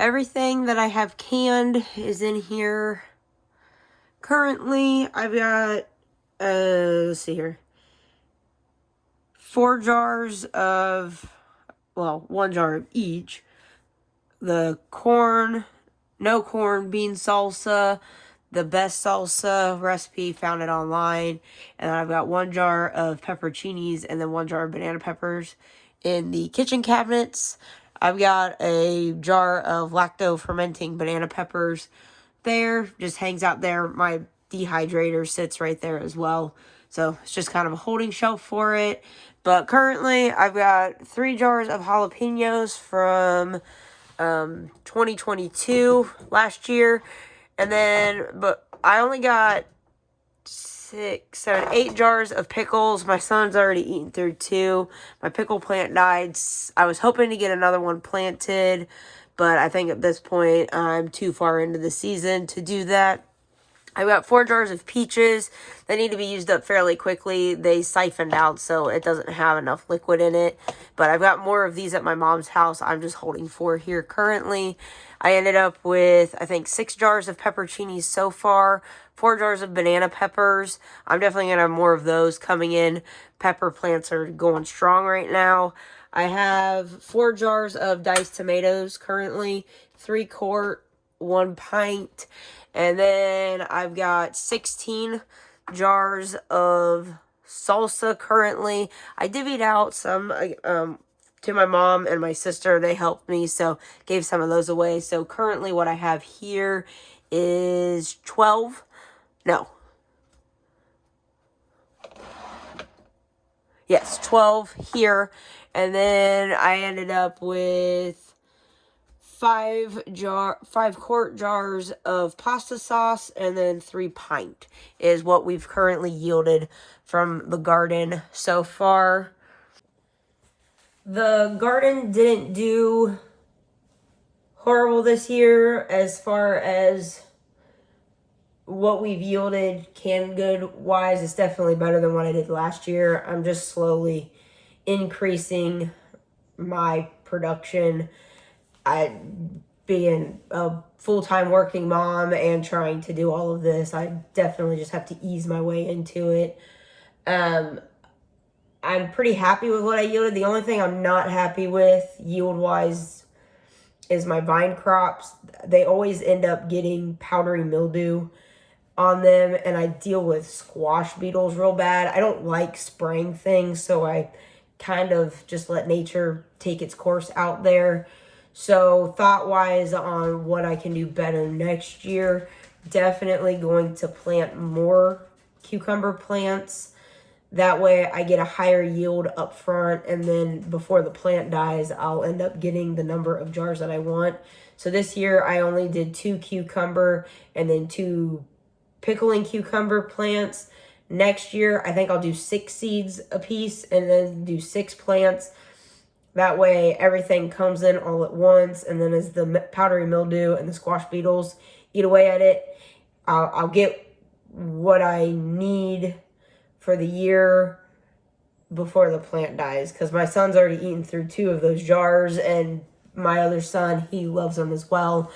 Everything that I have canned is in here. Currently, I've got, let's see here, 4 jars of, well, 1 jar of each. The corn, no corn bean salsa, the best salsa recipe, found it online. And then I've got 1 jar of pepperoncinis and then 1 jar of banana peppers in the kitchen cabinets. I've got a jar of lacto fermenting banana peppers there, just hangs out there. My dehydrator sits right there as well. So it's just kind of a holding shelf for it. But currently I've got 3 jars of jalapenos from 2022 last year. And then, but I only got 6, 7, 8 jars of pickles. My son's already eaten through 2. My pickle plant died. I was hoping to get another one planted, but I think at this point I'm too far into the season to do that. I've got 4 jars of peaches. They need to be used up fairly quickly. They siphoned out, so it doesn't have enough liquid in it. But I've got more of these at my mom's house. I'm just holding 4 here currently. I ended up with, I think, 6 jars of pepperoncinis so far. 4 jars of banana peppers. I'm definitely going to have more of those coming in. Pepper plants are going strong right now. I have 4 jars of diced tomatoes currently. 3 quart, 1 pint. And then I've got 16 jars of salsa currently. I divvied out some to my mom and my sister. They helped me, so gave some of those away. So currently what I have here is 12. No. Yes, 12 here. And then I ended up with 5 quart jars of pasta sauce, and then 3 pint is what we've currently yielded from the garden so far. The garden didn't do horrible this year as far as what we've yielded canned good wise. It's definitely better than what I did last year. I'm just slowly increasing my production. Being a full-time working mom and trying to do all of this, I definitely just have to ease my way into it. I'm pretty happy with what I yielded. The only thing I'm not happy with yield-wise is my vine crops. They always end up getting powdery mildew on them, and I deal with squash beetles real bad. I don't like spraying things, so I kind of just let nature take its course out there. So thought-wise on what I can do better next year, definitely going to plant more cucumber plants. That way I get a higher yield up front, and then before the plant dies, I'll end up getting the number of jars that I want. So this year I only did 2 cucumber and then 2 pickling cucumber plants. Next year I think I'll do 6 seeds a piece and then do 6 plants. That way, everything comes in all at once, and then as the powdery mildew and the squash beetles eat away at it, I'll get what I need for the year before the plant dies. Because my son's already eaten through 2 of those jars, and my other son, he loves them as well.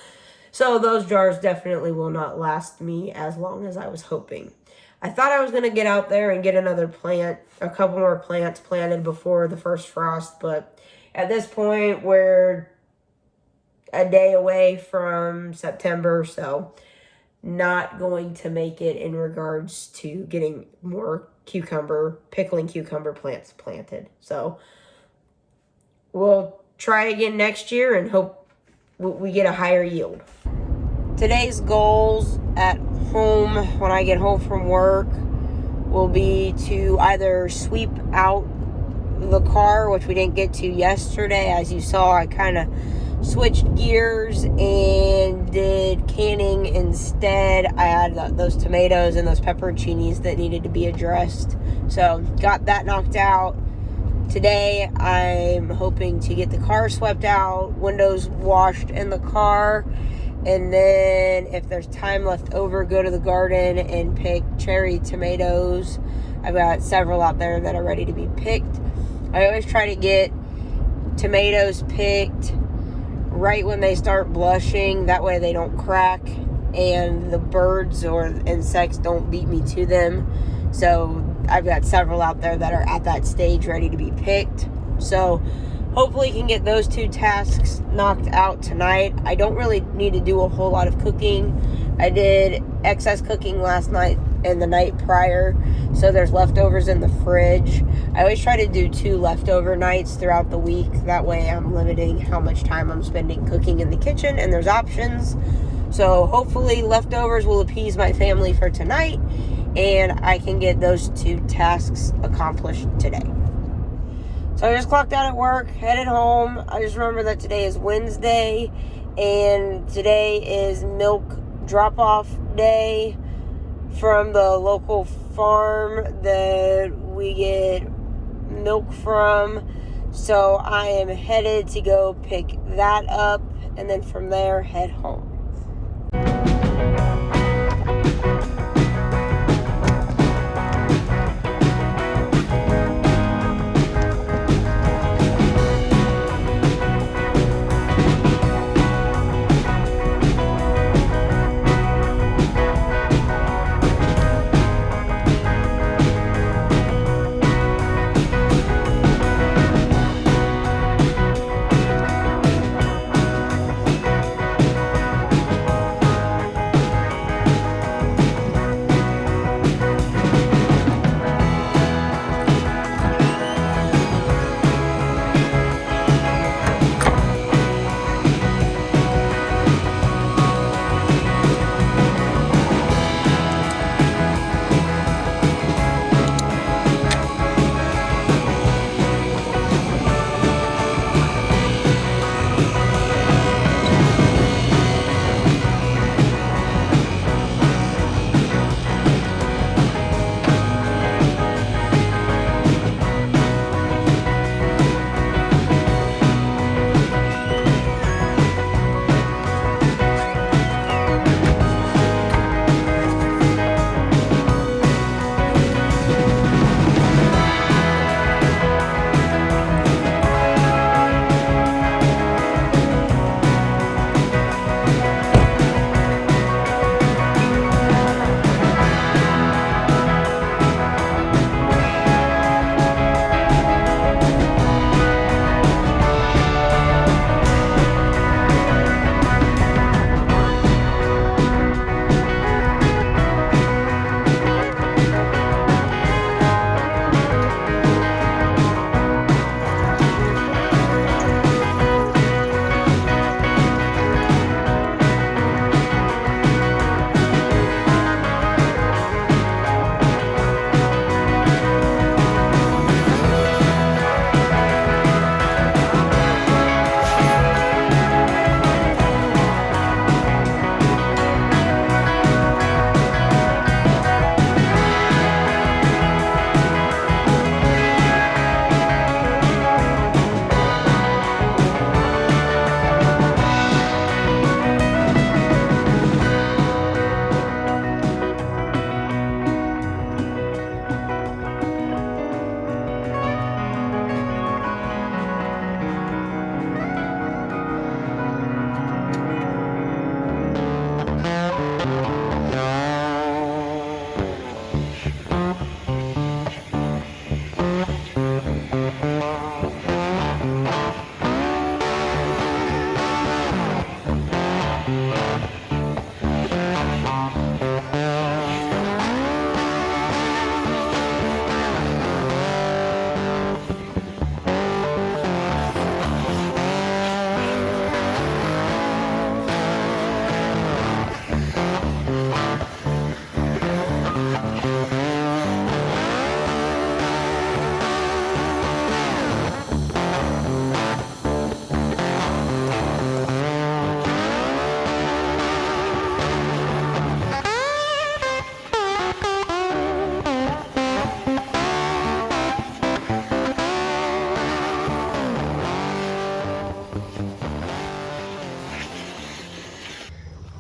So those jars definitely will not last me as long as I was hoping. I thought I was going to get out there and get another plant, a couple more plants planted before the first frost, but at this point, we're a day away from September, so not going to make it in regards to getting more pickling cucumber plants planted. So we'll try again next year and hope we get a higher yield. Today's goals at home when I get home from work will be to either sweep out the car, which we didn't get to yesterday. As you saw, I kind of switched gears and did canning instead. I had those tomatoes and those pepperoncinis that needed to be addressed, so got that knocked out. Today I'm hoping to get the car swept out, windows washed in the car, and then if there's time left over, go to the garden and pick cherry tomatoes. I've got several out there that are ready to be picked. I always try to get tomatoes picked right when they start blushing. That way they don't crack and the birds or insects don't beat me to them. So I've got several out there that are at that stage ready to be picked. So hopefully can get those 2 tasks knocked out tonight. I don't really need to do a whole lot of cooking. I did excess cooking last night and the night prior, so there's leftovers in the fridge. I always try to do 2 leftover nights throughout the week. That way I'm limiting how much time I'm spending cooking in the kitchen, and there's options. So hopefully leftovers will appease my family for tonight, and I can get those 2 tasks accomplished today. So I just clocked out at work, headed home. I just remember that today is Wednesday, and today is milk drop-off day from the local farm that we get milk from. So I am headed to go pick that up, and then from there head home.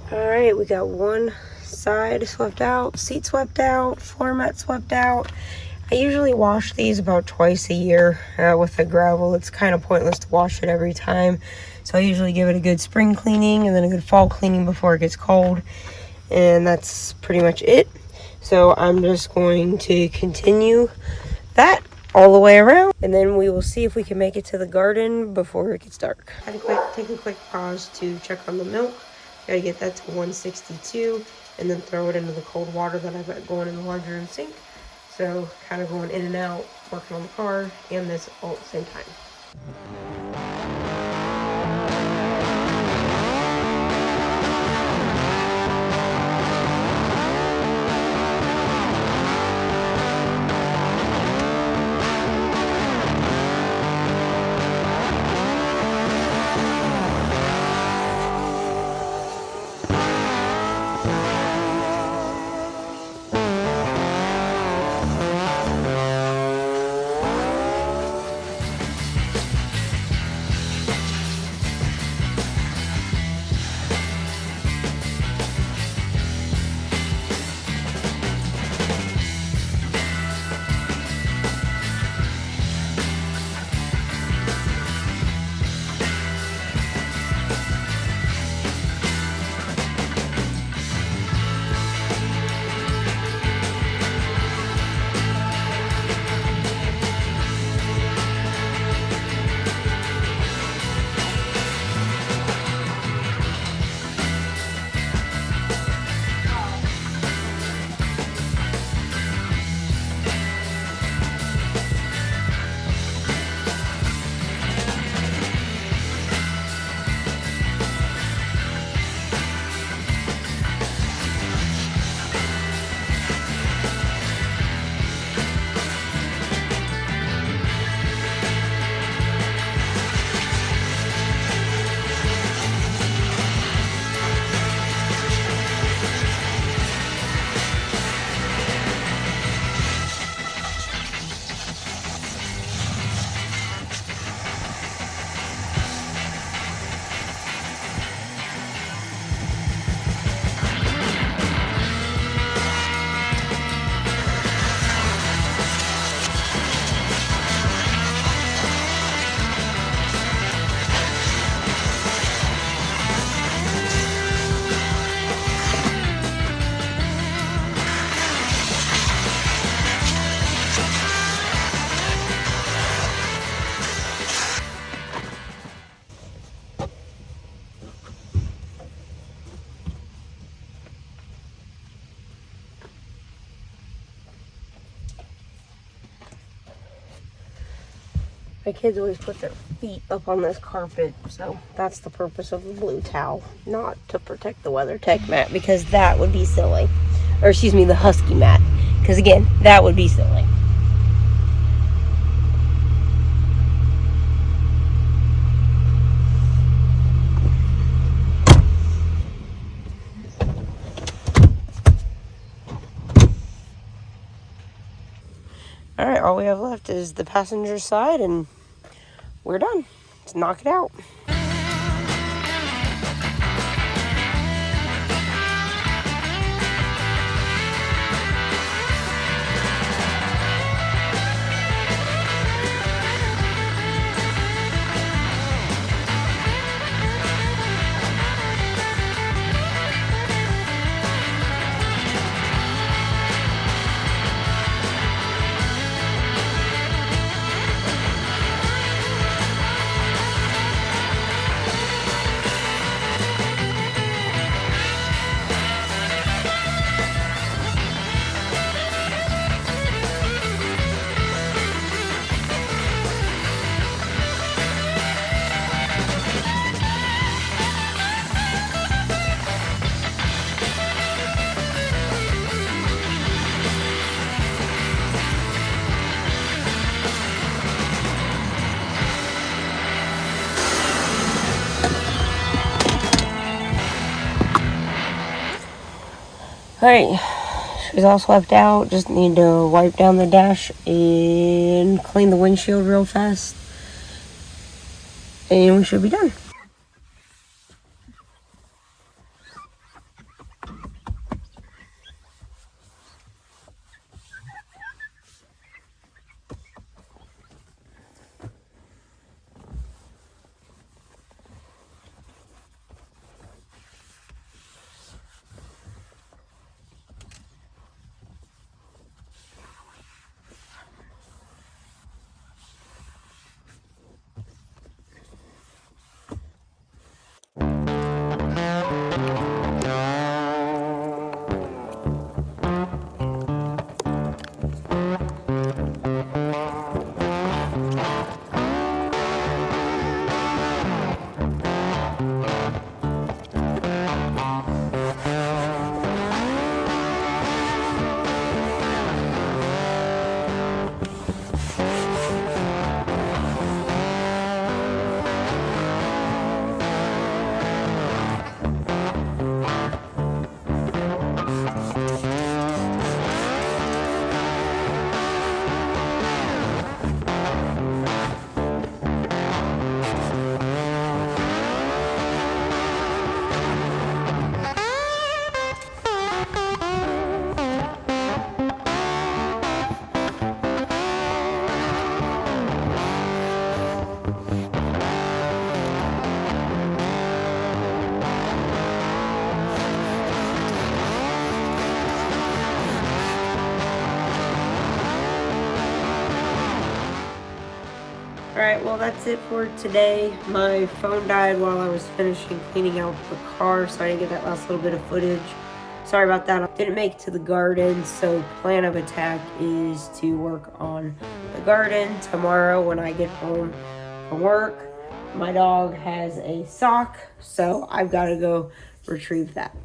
Alright, we got one side swept out, seat swept out, floor mat swept out. I usually wash these about twice a year with the gravel. It's kind of pointless to wash it every time. So I usually give it a good spring cleaning and then a good fall cleaning before it gets cold. And that's pretty much it. So I'm just going to continue that all the way around, and then we will see if we can make it to the garden before it gets dark. I had to take a quick pause to check on the milk. Gotta get that to 162 and then throw it into the cold water that I've got going in the laundry room sink. So kind of going in and out, working on the car and this all at the same time. My kids always put their feet up on this carpet, so that's the purpose of the blue towel, not to protect the WeatherTech mat, because that would be silly. Or excuse me, the Husky mat, because again, that would be silly. Alright, all we have left is the passenger side, and we're done. Let's knock it out. Alright, she's all swept out. Just need to wipe down the dash and clean the windshield real fast. And we should be done. Alright, well that's it for today. My phone died while I was finishing cleaning out the car, so I didn't get that last little bit of footage. Sorry about that. I didn't make it to the garden, so plan of attack is to work on the garden tomorrow when I get home from work. My dog has a sock, so I've got to go retrieve that.